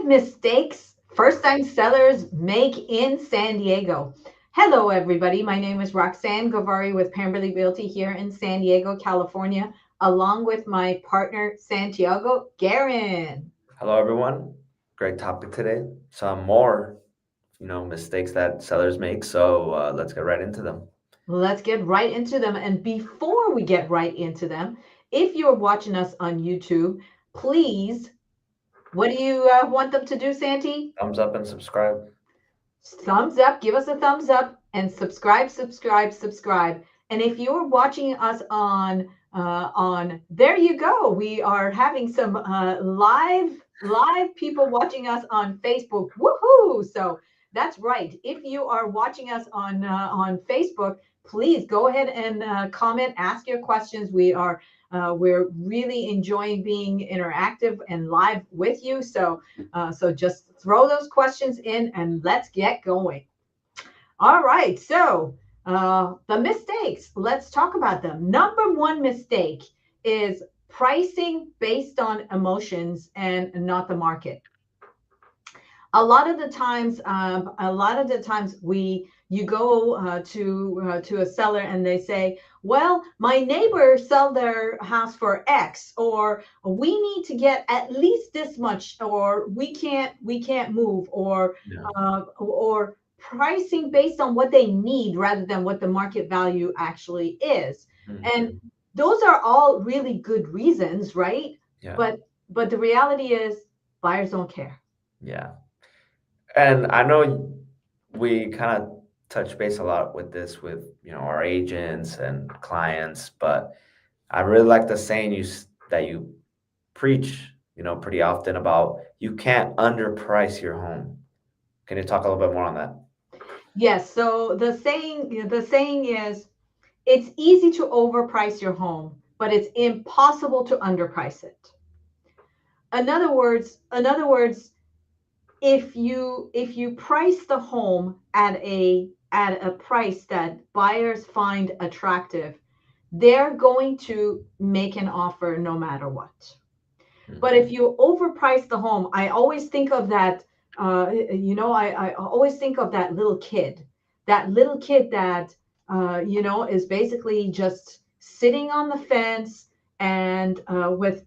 mistakes first-time sellers make in San Diego. Hello, everybody. My name is Roxanne Gavari with Pemberley Realty here in San Diego, California, along with my partner, Santiago Guerin. Hello, everyone. Great topic today. Some more, mistakes that sellers make. So let's get right into them. Let's get right into them. And before we get right into them, if you're watching us on YouTube, please, what do you want them to do, Santi? Thumbs up and subscribe. Thumbs up, give us a thumbs up and subscribe, subscribe, subscribe. And if you're watching us on there you go. We are having some live people watching us on Facebook. Woohoo! So that's right. If you are watching us on Facebook, please go ahead and comment, ask your questions. We're really enjoying being interactive and live with you. So just throw those questions in and let's get going. All right. So the mistakes, let's talk about them. Number one mistake is pricing based on emotions and not the market. A lot of the times you go to a seller and they say, well, my neighbor sell their house for X, or we need to get at least this much, or we can't move, Yeah. or pricing based on what they need rather than what the market value actually is. And hmm those are all really good reasons, right? Yeah. But the reality is buyers don't care. Yeah. And I know we kind of touch base a lot with this with, our agents and clients, but I really like the saying that you preach, pretty often about you can't underprice your home. Can you talk a little bit more on that? Yes, so the saying is it's easy to overprice your home, but it's impossible to underprice it. In other words, if you price the home at a price that buyers find attractive, they're going to make an offer no matter what. But if hmm you overprice the home, I always think of that. I always think of that little kid that is basically just sitting on the fence and with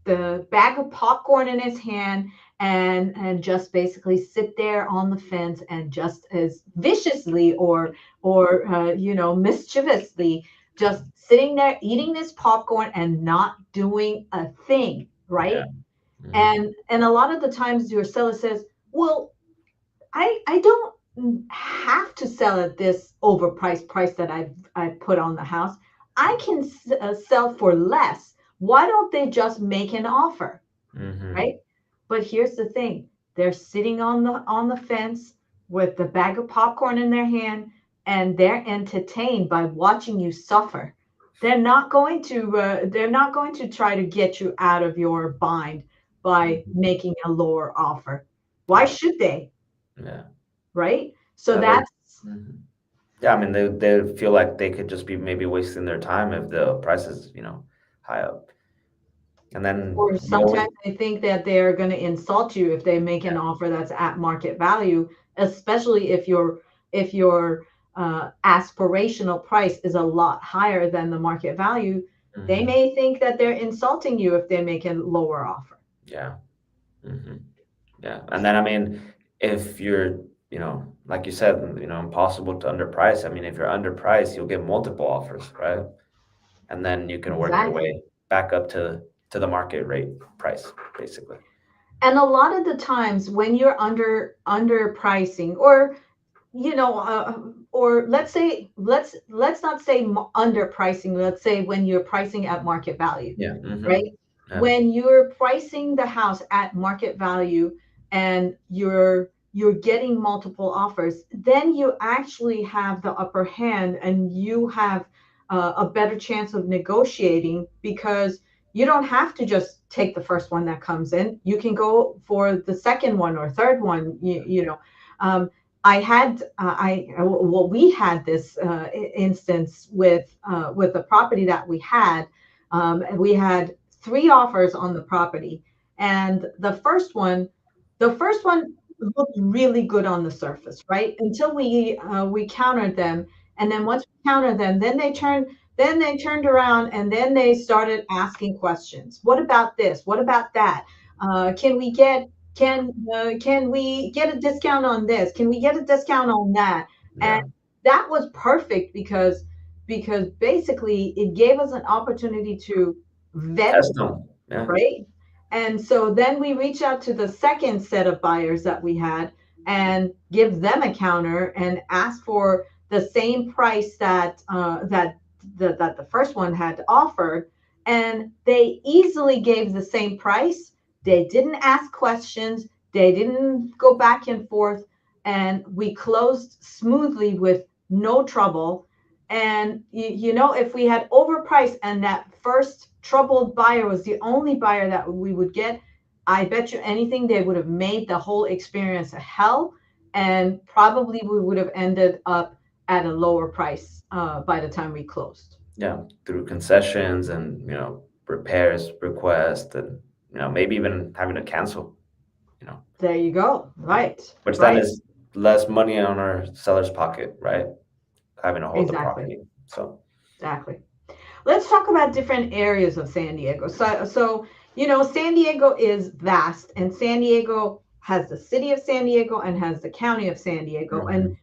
the bag of popcorn in his hand and just basically sit there on the fence and just as viciously or mischievously just sitting there eating this popcorn and not doing a thing, Yeah. right? hmm And a lot of the times your seller says, well, I don't have to sell at this overpriced price that I put on the house. I can sell for less. Why don't they just make an offer, hmm right? But here's the thing: they're sitting on the fence with the bag of popcorn in their hand, and they're entertained by watching you suffer. They're not going to try to get you out of your bind by hmm making a lower offer. Why Yeah. should they? Yeah. Right? So Yeah. that's Mhm. Yeah. I mean, they feel like they could just be maybe wasting their time if the price is, high up. And then or we always, sometimes they think that they're going to insult you if they make an yeah. offer that's at market value, especially if your aspirational price is a lot higher than the market value. They hmm may think that they're insulting you if they make a lower offer. Yeah. hmm Yeah. And then, I mean, if you're, like you said, impossible to underprice. I mean, if you're underpriced, you'll get multiple offers, right? And then you can work your Exactly. way back up to the market rate price, basically. And a lot of the times when you're underpricing, or let's not say underpricing. Let's say when you're pricing at market value, Yeah. right? Yeah. When you're pricing the house at market value and you're getting multiple offers, then you actually have the upper hand and you have a better chance of negotiating because you don't have to just take the first one that comes in. You can go for the second one or third one. Um, we had this instance with the property that we had. We had three offers on the property, and the first one The first one looked really good on the surface, right? Until we countered them, and then once we countered them, then they turned around and then they started asking questions. What about this? What about that? Can we get can we get a discount on this? Can we get a discount on that? And Yeah. that was perfect because basically it gave us an opportunity to vet, Test them. Yeah. right? And so then we reach out to the second set of buyers that we had and give them a counter and ask for the same price that the first one had offered, and they easily gave the same price. They didn't ask questions. They didn't go back and forth, and we closed smoothly with no trouble. And if we had overpriced and that first troubled buyer was the only buyer that we would get, I bet you anything they would have made the whole experience a hell, and probably we would have ended up at a lower price by the time we closed. Yeah. Through concessions and, repairs requests and, maybe even having to cancel, you know, There you go. yeah. Right, Which then right, is less money on our seller's pocket, right? Having to hold the exactly, property. So, exactly. Let's talk about different areas of San Diego. San Diego is vast, and San Diego has the city of San Diego and has the county of San Diego, and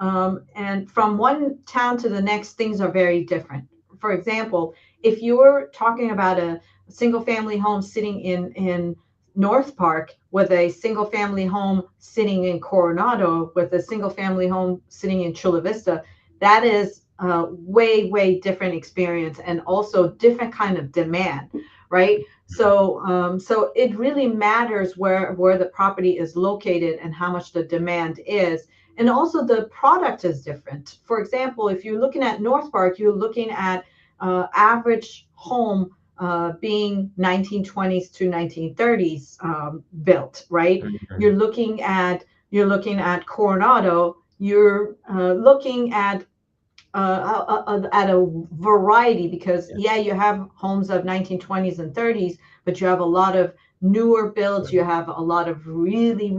mhm, from one town to the next, things are very different. For example, if you were talking about a single family home sitting in North Park with a single family home sitting in Coronado with a single family home sitting in Chula Vista, that is a way different experience and also different kind of demand, right? So it really matters where the property is located and how much the demand is, and also the product is different. For example, if you're looking at North Park, you're looking at average home being 1920s to 1930s built, right? mhm, You're looking at Coronado. You're looking at a variety, because yeah, yeah, you have homes of 1920s and 30s, but you have a lot of newer builds. You have a lot of really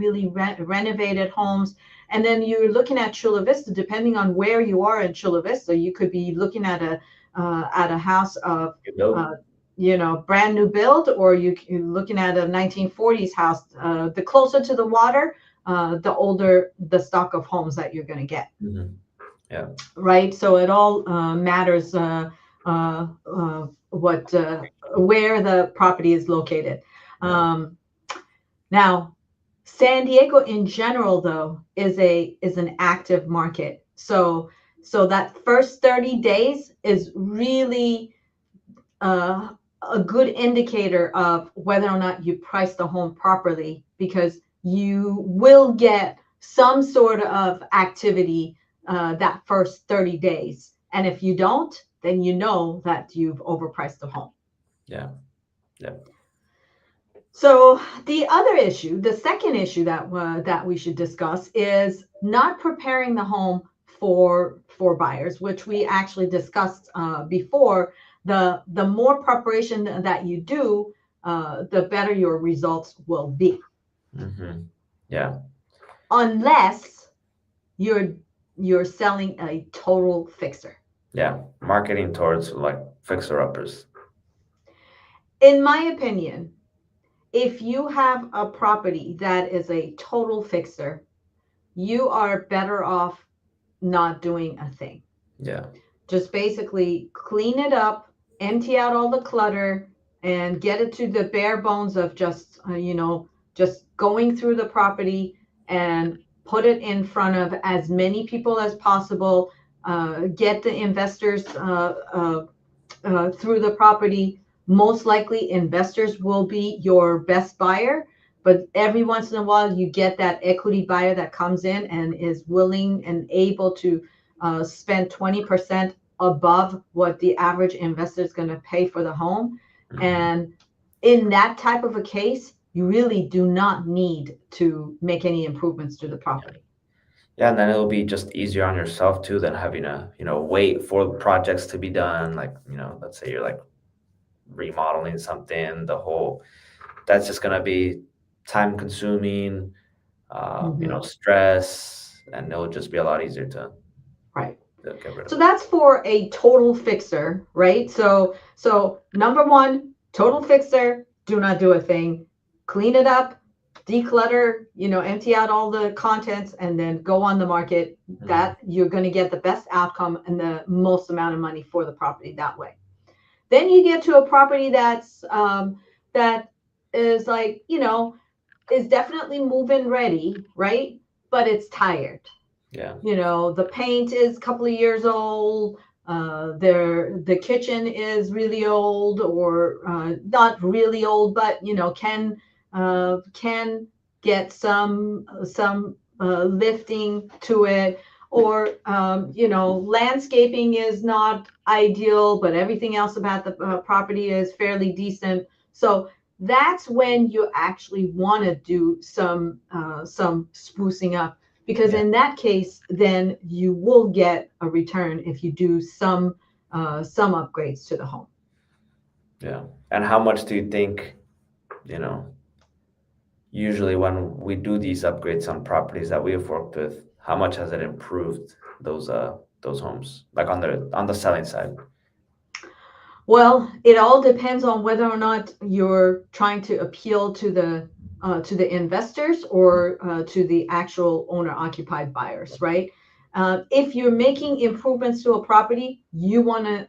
renovated homes. And then you're looking at Chula Vista. Depending on where you are in Chula Vista, you could be looking at a house of you build. uh, brand new build, or you're looking at a 1940s house. The closer to the water, the older the stock of homes that you're going to get, Mhm, yeah, right? So it all matters what where the property is located. yeah, Um, Now, San Diego in general, though, is an active market. So that first 30 days is really uh, a good indicator of whether or not you price the home properly, because you will get some sort of activity that first 30 days. And if you don't, then you know that you've overpriced the home. yeah, yeah, So the second issue that we should discuss is not preparing the home for buyers, which we actually discussed before. The more preparation that you do, the better your results will be, mhm, yeah, unless you're you're selling a total fixer. yeah. Marketing towards like fixer uppers. In my opinion, if you have a property that is a total fixer, you are better off not doing a thing. Yeah, Just basically clean it up, empty out all the clutter, and get it to the bare bones of just going through the property and put it in front of as many people as possible. Get the investors through the property. Most likely, investors will be your best buyer, but every once in a while, you get that equity buyer that comes in and is willing and able to spend 20% above what the average investor is going to pay for the home. mhm, And in that type of a case, you really do not need to make any improvements to the property. yeah. And then it'll be just easier on yourself too than having to, wait for the projects to be done. Like, let's say you're like remodeling something, that's just gonna be time consuming, Hmm. stress, and it'll just be a lot easier Right. to get rid of So it. that's for a total fixer, right? So number one, total fixer, do not do a thing. Clean it up, declutter, empty out all the contents and then go on the market. Hmm. That you're going to get the best outcome and the most amount of money for the property that way. Then you get to a property that is like, is definitely move-in ready, right? But it's tired. Yeah. The paint is a couple of years old. The kitchen is really old, or not really old, but can get some lifting to it. Or landscaping is not ideal, but everything else about the property is fairly decent. So that's when you actually want to do some sprucing up, because Yeah. in that case, then you will get a return if you do some upgrades to the home. Yeah. And how much do you think, you know, usually when we do these upgrades on properties that we have worked with, how much has it improved those homes, like on the selling side? Well, it all depends on whether or not you're trying to appeal to the investors, or to the actual owner occupied buyers, right? If you're making improvements to a property, you want to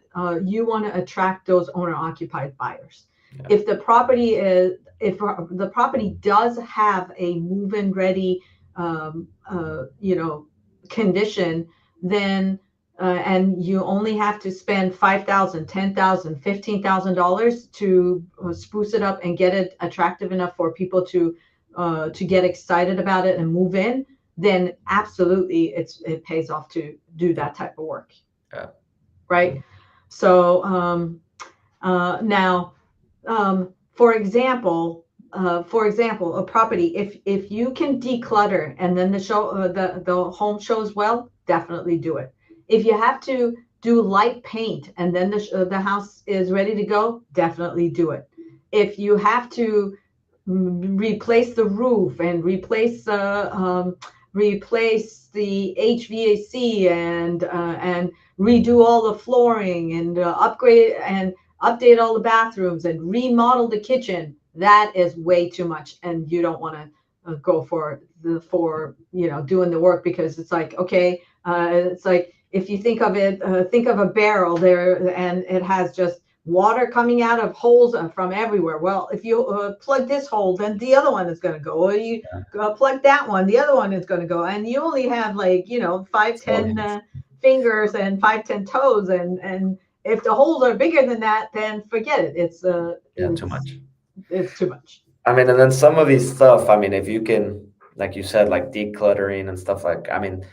attract those owner occupied buyers. Yeah. If the property does have a move-in ready, condition, then and you only have to spend 5,000, 10,000, $15,000 to spruce it up and get it attractive enough for people to get excited about it and move in, then absolutely it pays off to do Yeah. that type of work, Yeah. right? So now, for example, a property, if you can declutter and then the home shows well, definitely do it. If you have to do light paint and then the house is ready to go, definitely do it. If you have to replace the roof and replace the HVAC and redo all the flooring and upgrade and update all the bathrooms and remodel the kitchen, that is way too much, and you don't want to go for doing the work, because it's like, okay, it's like, if you think of a barrel there and it has just water coming out of holes from everywhere. Well, if you plug this hole, then the other one is going to go. Or you plug that one, the other one is going to go. And you only have, like, five, So 10 fingers and 5, 10 toes. And if the holes are bigger than that, then forget it. It's yeah, too much. it's too much. I mean, and then some of these stuff, I mean, if you can, like you said, like decluttering and stuff like, I mean,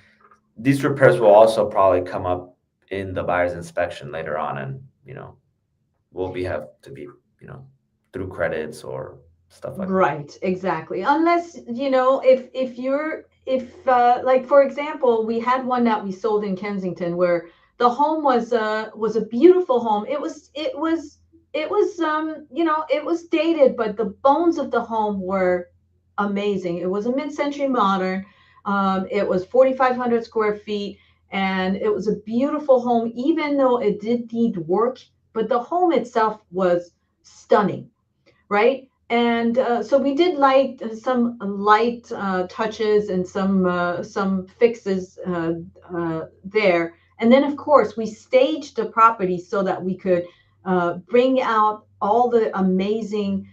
these repairs will also probably come up in the buyer's inspection later on, and will be have to be, you know, through credits or stuff like that. Right, exactly. Unless, if like, for example, we had one that we sold in Kensington where the home was a beautiful home. It was dated, but the bones of the home were amazing. It was a mid-century modern. It was 4,500 square feet, and it was a beautiful home, even though it did need work, but the home itself was stunning, right? And so we did some light touches and some fixes there. And then, of course, we staged the property so that we could bring out all the amazing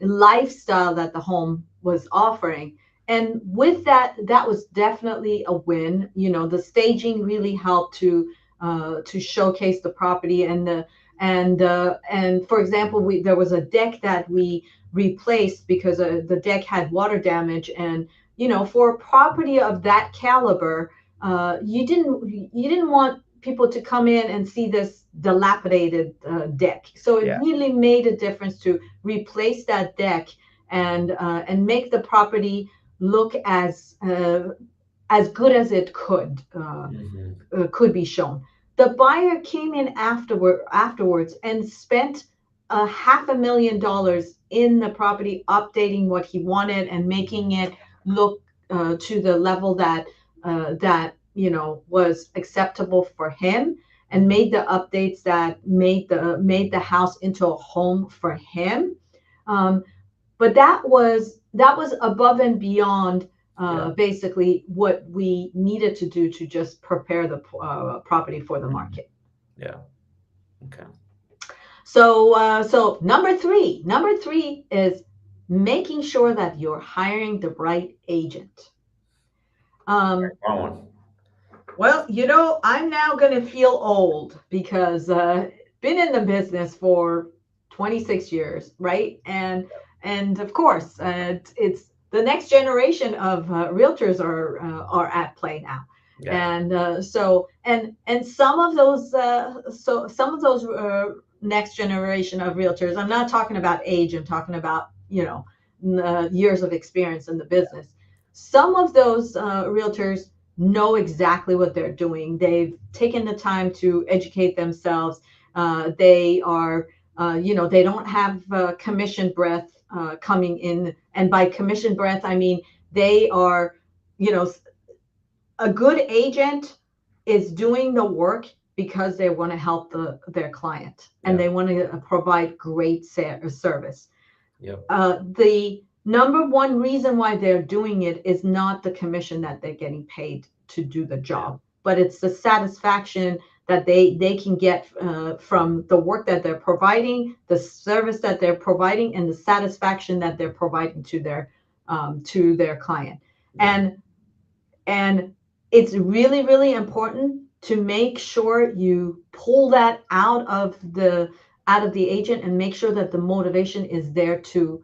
lifestyle that the home was offering. And with that, that was definitely a win. The staging really helped to showcase the property, and for example, there was a deck that we replaced because the deck had water damage, and for a property of that caliber, you didn't want people to come in and see this dilapidated deck. So it Yeah. really made a difference to replace that deck and make the property look as good as it Hmm. could be shown. The buyer came in afterwards and spent $500,000 in the property, updating what he wanted and making it look to the level that was acceptable for him, and made the updates that made the house into a home for him. Um, but that was above and beyond Yeah. basically what we needed to do to just prepare the property for the Mhm. market. Yeah. Okay. So number three is making sure that you're hiring the right agent. Um, Wrong one. well, I'm now going to feel old because been in the business for 26 years, right? And of course, it's the next generation of realtors are at play now. Yeah. And some of those next generation of realtors, I'm not talking about age, I'm talking about years of experience in the business. Some of those realtors know exactly what they're doing. They've taken the time to educate themselves. They are, they don't have commission breath coming in. And by commission breath, I mean they are, you know, a good agent is doing the work because they want to help their client and Yeah. they want to provide great service. Yep. The number one reason why they're doing it is not the commission that they're getting paid to do the Yeah. job, but it's the satisfaction that they can get from the work that they're providing, the service that they're providing, and the satisfaction that they're providing to their client. Yeah. And it's really, really important to make sure you pull that out of the agent and make sure that the motivation is there to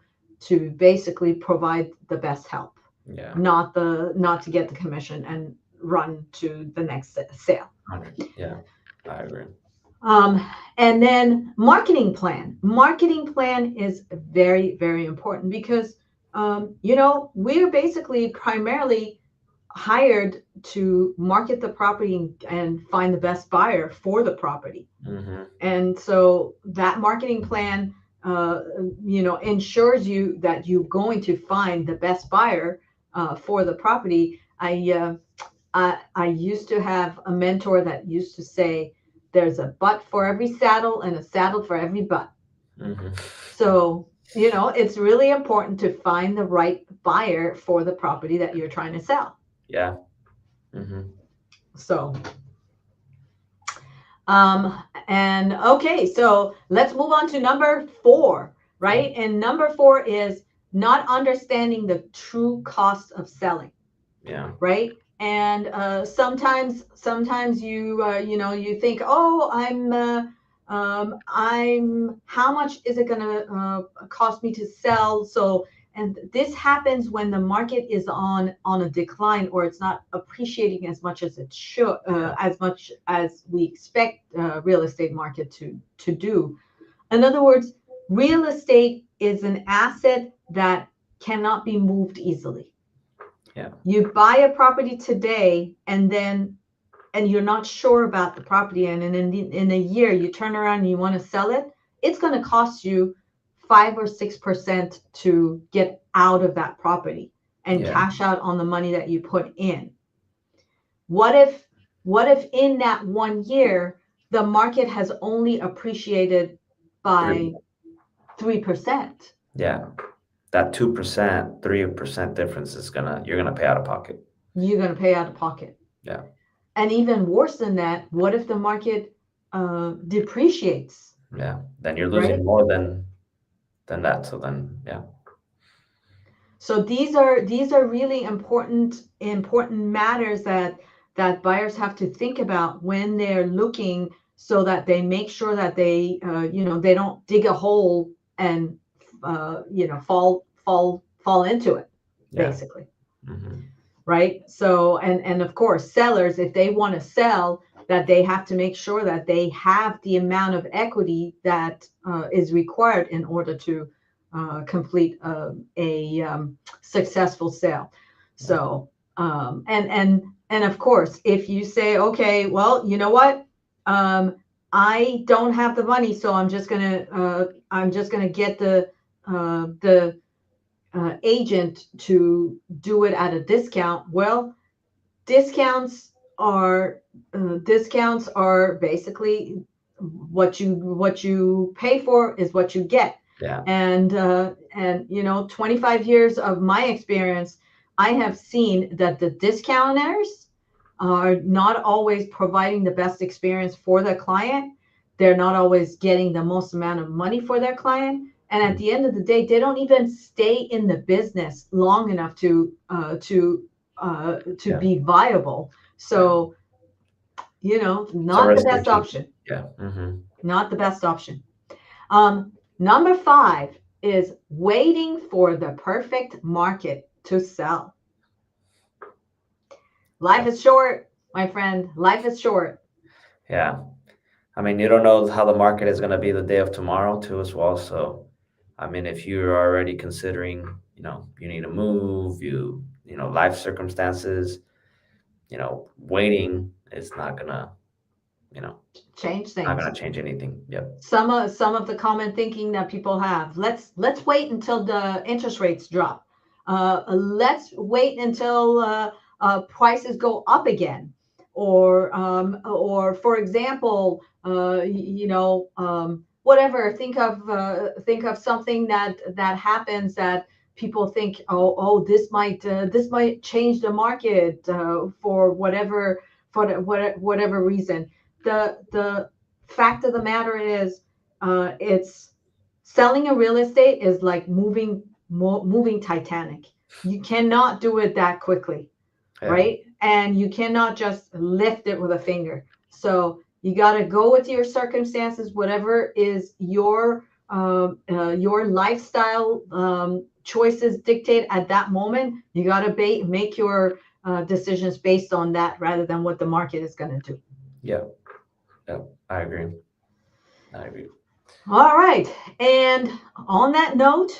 basically provide the best help, Yeah. not to get the commission and run to the next sale. 100. Yeah. I agree. um, and then marketing plan is very, very important because we're basically primarily hired to market the property and find the best buyer for the property. Mm-hmm. And so that marketing plan, ensures you that you're going to find the best buyer for the property. I used to have a mentor that used to say, "There's a butt for every saddle and a saddle for every butt." Mm-hmm. So it's really important to find the right buyer for the property that you're trying to sell. Yeah. Mm-hmm. So and okay, so let's move on to number four, right? And number four is not understanding the true cost of selling, Yeah. right? And sometimes you think, oh, I'm how much is it gonna cost me to sell? So, and this happens when the market is on a decline, or it's not appreciating as much as it should, Yeah. as much as we expect real estate market to do. In other words, real estate is an asset that cannot be moved easily. Yeah. You buy a property today and you're not sure about the property, and in a year you turn around and you want to sell it, it's going to cost you 5 or 6% to get out of that property and Yeah. cash out on the money that you put in. What if in that 1 year the market has only appreciated Three. by 3%? Yeah. That 2%, 3% difference is you're gonna pay out of pocket. You're going to pay out of pocket. Yeah. And even worse than that, what if the market depreciates, Yeah. Then you're losing right? more than that. So then, yeah. So these are really important matters that buyers have to think about when they're looking, so that they make sure that they don't dig a hole and fall into it, Yeah. basically. Mm-hmm. Right? So, and of course, sellers, if they want to sell, that they have to make sure that they have the amount of equity that is required in order to complete a successful sale. Yeah. So, and of course, if you say, okay, well, you know what, I don't have the money, so I'm just gonna get the agent to do it at a discount. Well, discounts discounts are basically what you pay for is what you get. Yeah. And 25 years of my experience, I have seen that the discounters are not always providing the best experience for the client. They're not always getting the most amount of money for their client, and at Mm. the end of the day, they don't even stay in the business long enough to Yeah. be viable. Yeah. So, It's a not the risk they're best taking. option. Yeah. Mm-hmm. Not the best option. Number five is waiting for the perfect market to sell. Life Yeah. is short, my friend. Life is short. Yeah. I mean, you don't know how the market is going to be the day of tomorrow, too, as well. So, I mean, if you're already considering, you need to move, life circumstances, waiting is you know, Change not things. gonna change anything. Yep. Some of the common thinking that people have. Let's wait until the interest rates drop. Let's wait until prices go up again. Or for example, whatever. Think of something that happens that people think, oh, this might change the market for whatever reason. The fact of the matter is, it's selling a real estate is like moving Titanic. You cannot do it that quickly, Yeah. right? And you cannot just lift it with a finger. So you got to go with your circumstances, whatever is your lifestyle choices dictate at that moment. You got to make your decisions based on that rather than what the market is going to do. Yep. Yep. I agree. I agree. All right. And on that note,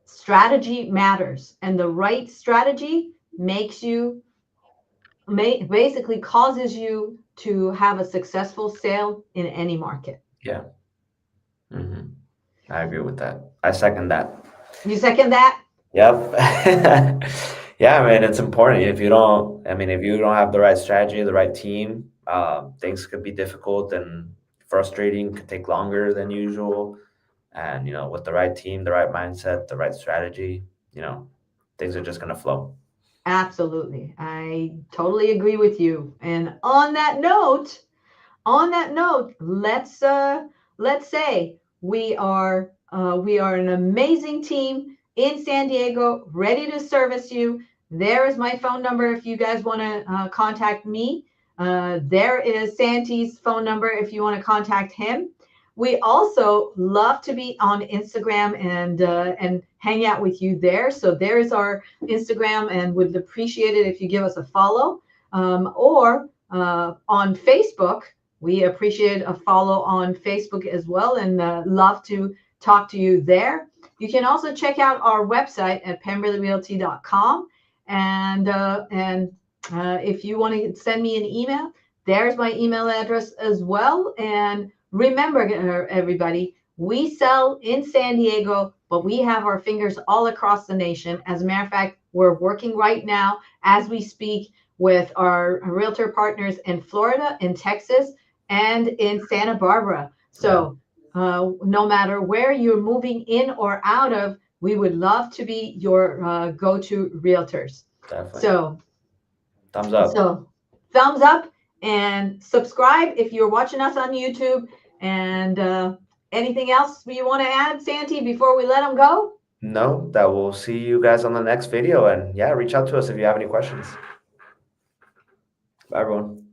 strategy matters. And the right strategy basically causes you to have a successful sale in any market. Yeah. Mm-hmm. I agree with that. I second that. You second that? Yep. Yeah, I mean, it's important. If you don't have the right strategy, the right team, things could be difficult and frustrating, could take longer than usual. And, with the right team, the right mindset, the right strategy, you know, things are just going to flow. Absolutely. I totally agree with you. And on that note, let's say we are an amazing team in San Diego, ready to service you. There is my phone number if you guys want to contact me. There is Santi's phone number if you want to contact him. We also love to be on Instagram and hang out with you there. So there's our Instagram, and would appreciate it if you give us a follow. Or on Facebook, we appreciate a follow on Facebook as well, and love to talk to you there. You can also check out our website at pemberleyrealty.com. And if you want to send me an email, there's my email address as well. And remember, everybody, we sell in San Diego, but we have our fingers all across the nation. As a matter of fact, we're working right now as we speak with our realtor partners in Florida, in Texas, and in Santa Barbara. Yeah, So no matter where you're moving in or out of, we would love to be your go-to realtors. definitely. So, Thumbs up. so thumbs up and subscribe if you're watching us on YouTube. And anything else you want to add, Santi, before we let them go? No, that we'll see you guys on the next video. And yeah, reach out to us if you have any questions. Bye, everyone.